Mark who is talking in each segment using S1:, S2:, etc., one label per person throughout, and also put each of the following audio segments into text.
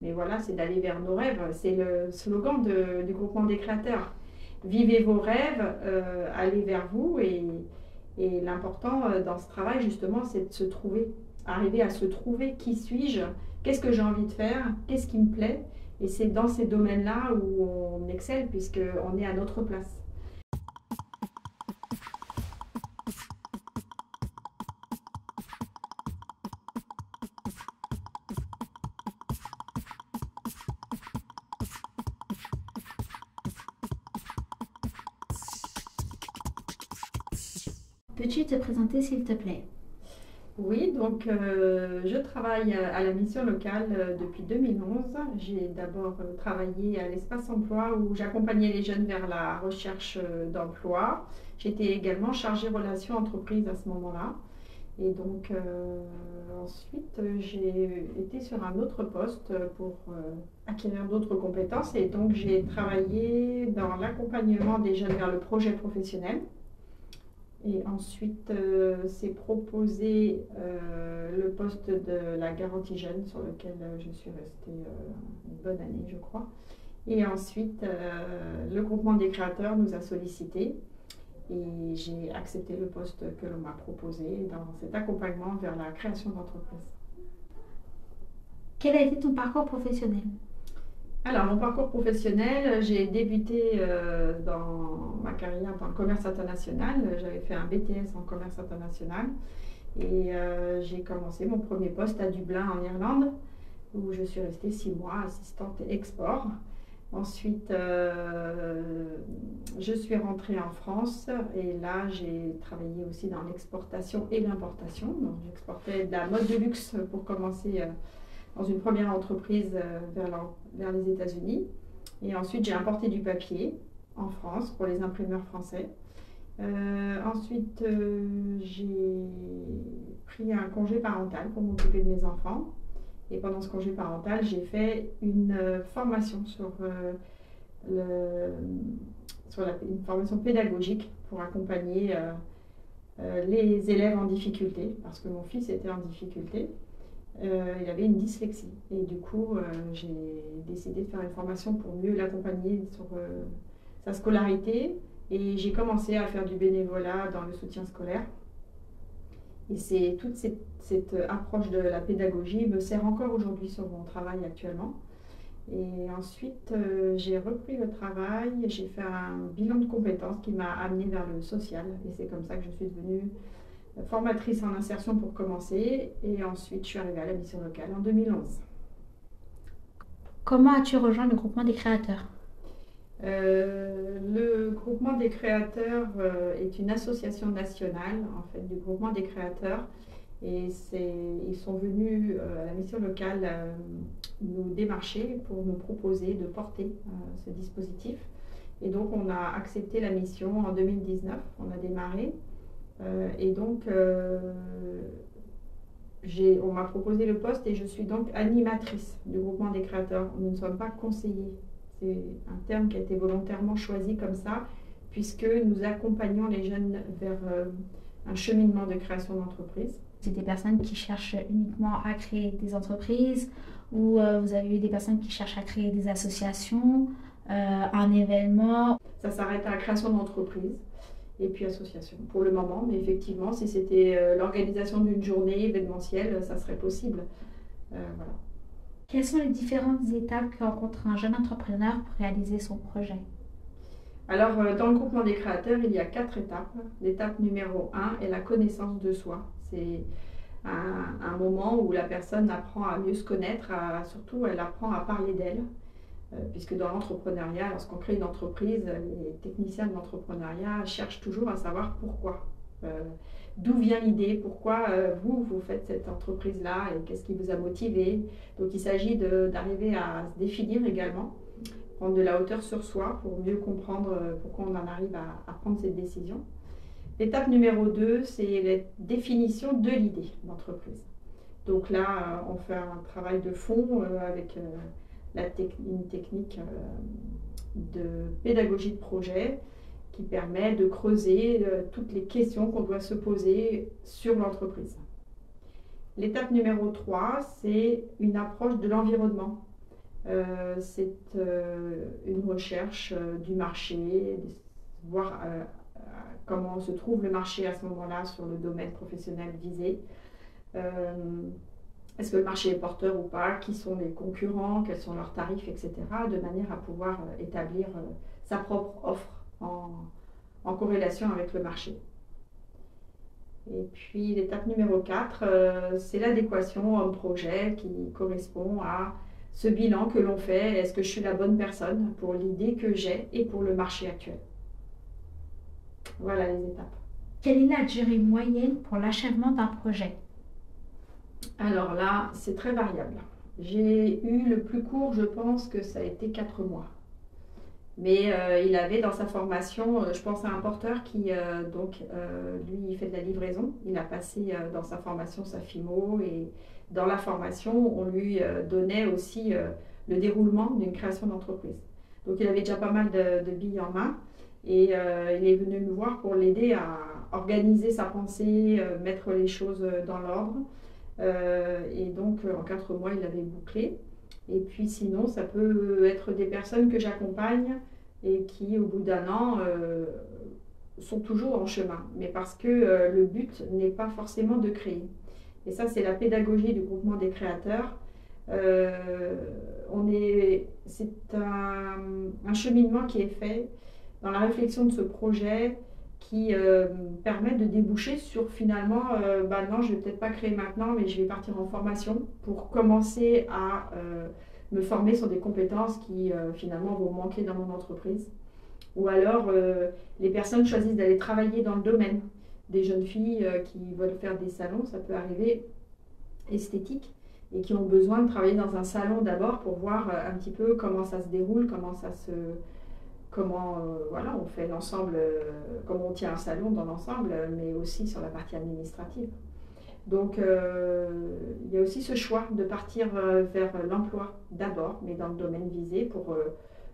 S1: Mais voilà, c'est d'aller vers nos rêves. C'est le slogan du groupement des créateurs. Vivez vos rêves, allez vers vous. Et l'important dans ce travail, justement, c'est de se trouver. Arriver à se trouver. Qui suis-je? Qu'est-ce que j'ai envie de faire? Qu'est-ce qui me plaît? Et c'est dans ces domaines-là où on excelle, puisqu'on est à notre place.
S2: Peux-tu te présenter s'il te plaît?
S1: Oui, donc je travaille à la mission locale depuis 2011. J'ai d'abord travaillé à l'espace emploi où j'accompagnais les jeunes vers la recherche d'emploi. J'étais également chargée relations entreprises à ce moment-là. Et donc ensuite j'ai été sur un autre poste pour acquérir d'autres compétences. Et donc j'ai travaillé dans l'accompagnement des jeunes vers le projet professionnel. Et ensuite, s'est proposé le poste de la garantie jeune sur lequel je suis restée une bonne année, je crois. Et ensuite, le groupement des créateurs nous a sollicité et j'ai accepté le poste que l'on m'a proposé dans cet accompagnement vers la création d'entreprise.
S2: Quel a été ton parcours professionnel?
S1: Alors, mon parcours professionnel, j'ai débuté dans ma carrière dans le commerce international. J'avais fait un BTS en commerce international et j'ai commencé mon premier poste à Dublin en Irlande où je suis restée 6 mois assistante export. Ensuite, je suis rentrée en France et là, j'ai travaillé aussi dans l'exportation et l'importation. Donc, j'exportais de la mode de luxe pour commencer dans une première entreprise vers les États-Unis. Et ensuite, j'ai importé du papier en France pour les imprimeurs français. Ensuite, j'ai pris un congé parental pour m'occuper de mes enfants. Et pendant ce congé parental, j'ai fait une formation une formation pédagogique pour accompagner les élèves en difficulté, parce que mon fils était en difficulté. Il avait une dyslexie. Et du coup, j'ai décidé de faire une formation pour mieux l'accompagner sur sa scolarité. Et j'ai commencé à faire du bénévolat dans le soutien scolaire. Et c'est toute cette approche de la pédagogie me sert encore aujourd'hui sur mon travail actuellement. Et ensuite, j'ai repris le travail, j'ai fait un bilan de compétences qui m'a amenée vers le social. Et c'est comme ça que je suis devenue formatrice en insertion pour commencer. Et ensuite, je suis arrivée à la mission locale en 2011.
S2: Comment as-tu rejoint le groupement des créateurs?
S1: Le groupement des créateurs est une association nationale en fait, du groupement des créateurs. Et ils sont venus à la mission locale nous démarcher pour nous proposer de porter ce dispositif. Et donc on a accepté la mission en 2019, on a démarré. Et donc on m'a proposé le poste et je suis donc animatrice du groupement des créateurs. Nous ne sommes pas conseillers. C'est un terme qui a été volontairement choisi comme ça, puisque nous accompagnons les jeunes vers un cheminement de création d'entreprise.
S2: C'est des personnes qui cherchent uniquement à créer des entreprises ou vous avez eu des personnes qui cherchent à créer des associations, un événement?
S1: Ça s'arrête à la création d'entreprise et puis association pour le moment. Mais effectivement, si c'était l'organisation d'une journée événementielle, ça serait possible. Voilà.
S2: Quelles sont les différentes étapes que rencontre un jeune entrepreneur pour réaliser son projet?
S1: Alors, dans le groupement des créateurs, il y a 4 étapes. L'étape numéro 1 est la connaissance de soi. C'est un moment où la personne apprend à mieux se connaître, surtout elle apprend à parler d'elle. Puisque dans l'entrepreneuriat, lorsqu'on crée une entreprise, les techniciens de l'entrepreneuriat cherchent toujours à savoir pourquoi. D'où vient l'idée, pourquoi vous faites cette entreprise-là et qu'est-ce qui vous a motivé. Donc il s'agit d'arriver à se définir également, prendre de la hauteur sur soi pour mieux comprendre pourquoi on en arrive à prendre cette décision. L'étape numéro 2, c'est la définition de l'idée d'entreprise. Donc là, on fait un travail de fond avec une technique de pédagogie de projet qui permet de creuser toutes les questions qu'on doit se poser sur l'entreprise. L'étape numéro 3, c'est une approche de l'environnement. C'est une recherche du marché, voir comment se trouve le marché à ce moment-là sur le domaine professionnel visé. Est-ce que le marché est porteur ou pas? Qui sont les concurrents? Quels sont leurs tarifs, etc. De manière à pouvoir établir sa propre offre en corrélation avec le marché. Et puis l'étape numéro 4, c'est l'adéquation homme-projet qui correspond à ce bilan que l'on fait. Est-ce que je suis la bonne personne pour l'idée que j'ai et pour le marché actuel? Voilà les étapes.
S2: Quelle est la durée moyenne pour l'achèvement d'un projet?
S1: Alors là, c'est très variable. J'ai eu le plus court, je pense que ça a été 4 mois. Mais il avait dans sa formation, je pense à un porteur qui, lui, il fait de la livraison. Il a passé dans sa formation sa FIMO et dans la formation, on lui donnait aussi le déroulement d'une création d'entreprise. Donc il avait déjà pas mal de billes en main et il est venu me voir pour l'aider à organiser sa pensée, mettre les choses dans l'ordre. Et donc en 4 mois, il avait bouclé. Et puis sinon, ça peut être des personnes que j'accompagne et qui, au bout d'un an, sont toujours en chemin. Mais parce que le but n'est pas forcément de créer. Et ça, c'est la pédagogie du groupement des créateurs. C'est un cheminement qui est fait dans la réflexion de ce projet qui permet de déboucher sur finalement, non, je ne vais peut-être pas créer maintenant, mais je vais partir en formation pour commencer à me former sur des compétences qui finalement vont manquer dans mon entreprise. Ou alors, les personnes choisissent d'aller travailler dans le domaine. Des jeunes filles qui veulent faire des salons, ça peut arriver, esthétiques, et qui ont besoin de travailler dans un salon d'abord pour voir un petit peu comment ça se déroule, voilà, on fait l'ensemble, comment on tient un salon dans l'ensemble, mais aussi sur la partie administrative. Donc, il y a aussi ce choix de partir vers l'emploi d'abord, mais dans le domaine visé pour,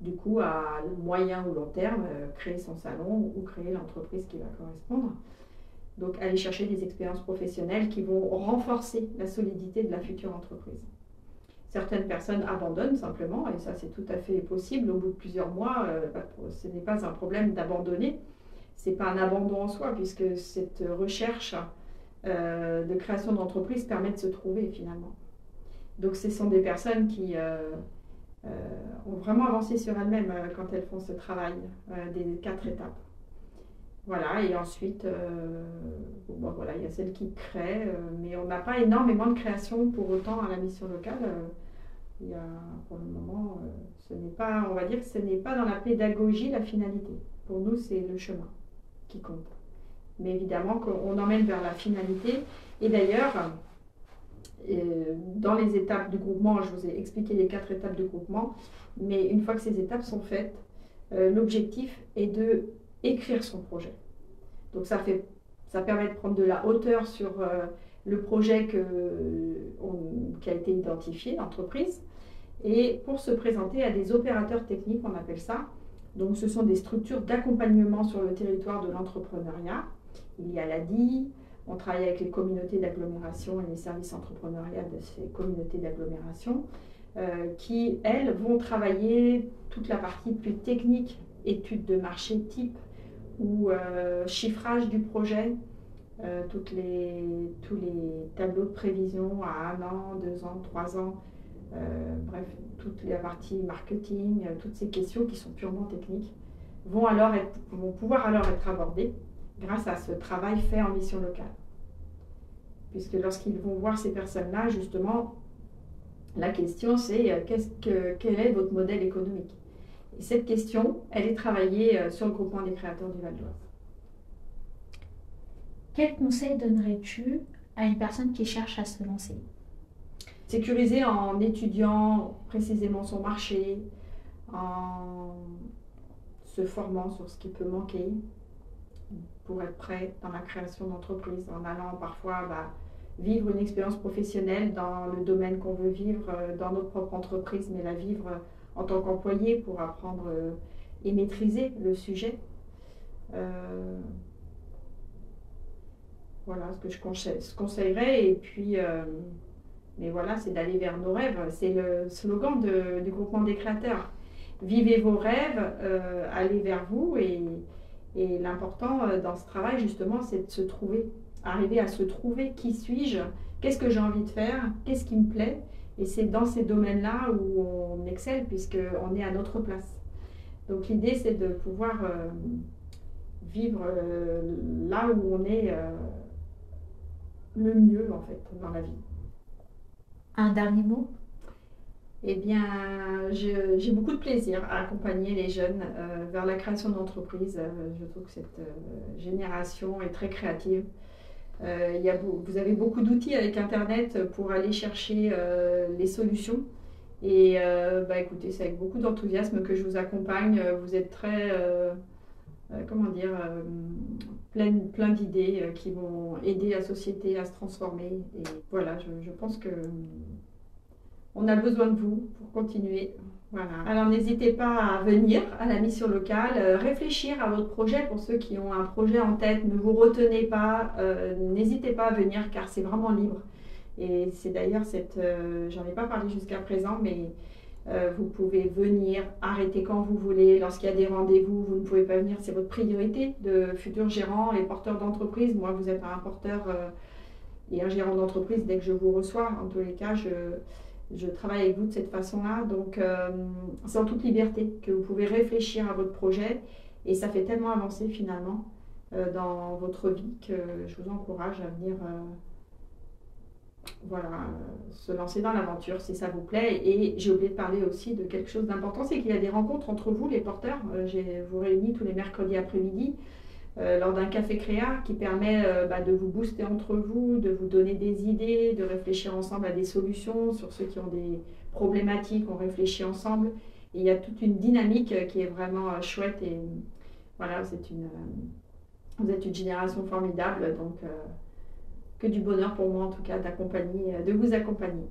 S1: du coup, à moyen ou long terme, créer son salon ou créer l'entreprise qui va correspondre. Donc, aller chercher des expériences professionnelles qui vont renforcer la solidité de la future entreprise. Certaines personnes abandonnent simplement, et ça c'est tout à fait possible. Au bout de plusieurs mois, ce n'est pas un problème d'abandonner. Ce n'est pas un abandon en soi, puisque cette recherche de création d'entreprise permet de se trouver finalement. Donc ce sont des personnes qui ont vraiment avancé sur elles-mêmes quand elles font ce travail des 4 étapes. Voilà, et ensuite, il y a celles qui créent, mais on n'a pas énormément de création pour autant à la mission locale. Il y a, pour le moment, on va dire que ce n'est pas dans la pédagogie la finalité. Pour nous, c'est le chemin qui compte. Mais évidemment qu'on emmène vers la finalité. Et d'ailleurs, dans les étapes du groupement, je vous ai expliqué les 4 étapes de groupement, mais une fois que ces étapes sont faites, l'objectif est de écrire son projet. Donc ça permet de prendre de la hauteur sur le projet qui a été identifié, l'entreprise, et pour se présenter à des opérateurs techniques, on appelle ça. Donc ce sont des structures d'accompagnement sur le territoire de l'entrepreneuriat. Il y a l'ADI, on travaille avec les communautés d'agglomération et les services entrepreneuriats de ces communautés d'agglomération, qui, elles, vont travailler toute la partie plus technique, études de marché type ou chiffrage du projet, tous les tableaux de prévision à 1 an, 2 ans, 3 ans, bref, toute la partie marketing, toutes ces questions qui sont purement techniques vont pouvoir alors être abordées grâce à ce travail fait en mission locale. Puisque lorsqu'ils vont voir ces personnes-là, justement, la question c'est quel est votre modèle économique? Et cette question, elle est travaillée sur le groupement des créateurs du Val d'Oise.
S2: Quel conseil donnerais-tu à une personne qui cherche à se lancer?
S1: Sécuriser en étudiant précisément son marché, en se formant sur ce qui peut manquer pour être prêt dans la création d'entreprise, en allant parfois vivre une expérience professionnelle dans le domaine qu'on veut vivre, dans notre propre entreprise, mais la vivre en tant qu'employé pour apprendre et maîtriser le sujet. Voilà ce que je conseillerais. Et puis, Mais voilà, c'est d'aller vers nos rêves. C'est le slogan du groupement des créateurs. Vivez vos rêves, allez vers vous. Et l'important dans ce travail, justement, c'est de se trouver. Arriver à se trouver. Qui suis-je? Qu'est-ce que j'ai envie de faire? Qu'est-ce qui me plaît? Et c'est dans ces domaines-là où on excelle, puisqu'on est à notre place. Donc l'idée, c'est de pouvoir vivre là où on est le mieux, en fait, dans la vie.
S2: Un dernier mot?
S1: Eh bien, j'ai beaucoup de plaisir à accompagner les jeunes vers la création d'entreprises. Je trouve que cette génération est très créative. Vous avez beaucoup d'outils avec Internet pour aller chercher les solutions. Et écoutez, c'est avec beaucoup d'enthousiasme que je vous accompagne. Vous êtes très, comment dire, plein d'idées qui vont aider la société à se transformer. Et voilà, je pense que on a besoin de vous pour continuer. Voilà. Alors n'hésitez pas à venir à la mission locale, réfléchir à votre projet pour ceux qui ont un projet en tête. Ne vous retenez pas, n'hésitez pas à venir car c'est vraiment libre. Et c'est d'ailleurs j'en ai pas parlé jusqu'à présent, mais vous pouvez venir, arrêter quand vous voulez. Lorsqu'il y a des rendez-vous, vous ne pouvez pas venir, c'est votre priorité de futurs gérants et porteurs d'entreprise. Moi, vous êtes un porteur et un gérant d'entreprise dès que je vous reçois. En tous les cas, je travaille avec vous de cette façon-là. Donc, c'est en toute liberté que vous pouvez réfléchir à votre projet. Et ça fait tellement avancer finalement dans votre vie que je vous encourage à venir se lancer dans l'aventure si ça vous plaît. Et j'ai oublié de parler aussi de quelque chose d'important, c'est qu'il y a des rencontres entre vous, les porteurs. Je vous réunis tous les mercredis après-midi lors d'un café créa qui permet de vous booster entre vous, de vous donner des idées, de réfléchir ensemble à des solutions. Sur ceux qui ont des problématiques, on réfléchit ensemble. Et il y a toute une dynamique qui est vraiment chouette. Et voilà, vous êtes une génération formidable. Donc, que du bonheur pour moi en tout cas de vous accompagner.